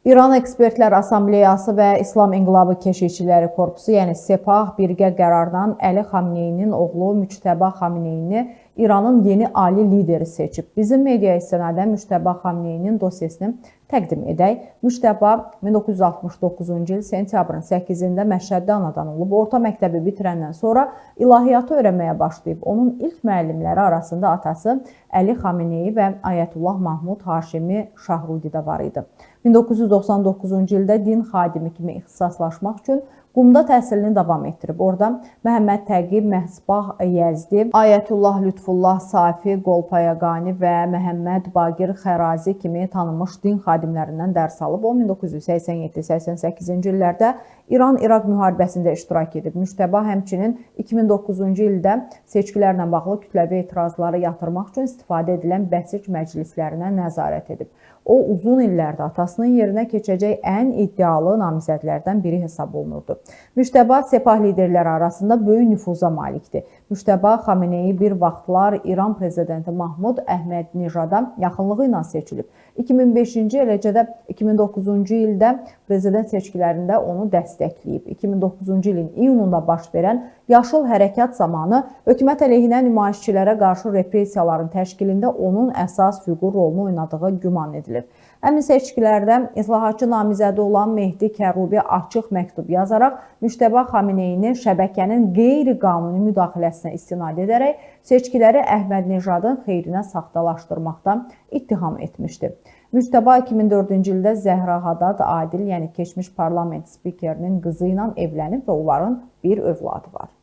İran Ekspertlər Assambleyası və İslam İnqilabı Keşikçiləri Korpusu, yəni Sepah, birgə qərardan Əli Xameneyinin oğlu Müçtəba Xameneyini İranın yeni ali lideri seçib. Bizim media istinadən Müçtəba Xameneyinin dosyasını təqdim edək. Müçtəba 1969-cu il sentyabrın 8-də Məşhəddə anadan olub. Orta məktəbi bitirəndən sonra ilahiyyatı öyrənməyə başlayıb. Onun ilk müəllimləri arasında atası Əli Xameneyi və Ayətullah Mahmud Haşimi Şahrudi də var idi. 1999-cu ildə din xadimi kimi ixtisaslaşmaq üçün Qumda təhsilini davam etdirib. Orada Məhəmməd Təqib, Məhsbah Yəzdi, Ayətullah Lütfullah Safi, Qolpayaqani və Məhəmməd Baqir Xərazi kimi tanınmış din xadimlərindən dərs alıb. O 1987-88-ci illərdə İran-İraq müharibəsində iştirak edib. Müçtəba həmçinin 2009-cu ildə seçkilərlə bağlı kütləvi etirazları yatırmaq üçün istifadə edilən bəsic məclislərinə nəzarət edib. O, uzun illərdə atasının yerinə keçəcək ən iddialı namizədlərdən biri hesab olunurdu. Müçtəba Sepah liderləri arasında böyük nüfuza malikdir. Müçtəba Xameneyi bir vaxtlar İran prezidenti Mahmud Əhməd-Nijada yaxınlığı ilə seçilib. 2005-ci eləcə də 2009-cu ildə prezident seçkilərində onu dəstəkləyib. 2009-cu ilin iyununda baş verən Yaşıl Hərəkat zamanı hökumət əleyhinə nümayişçilərə qarşı repressiyaların təşkilində onun əsas fiqur rolunu oynadığı güman edilir. Həmin seçkilərdə islahatçı namizədi olan Mehdi Kərubi açıq məktub yazaraq Müçtəba Xameneyini şəbəkənin qeyri-qanuni müdaxiləsinə istinad edərək seçkiləri Əhməd-Nijadın xeyrinə saxtalaşdırmaqdan ittiham etmişdi. Müçtəba 2004-cü ildə Zəhra Hadad Adil, yəni keçmiş parlament spikerinin qızı ilə evlənib və onların bir övladı var.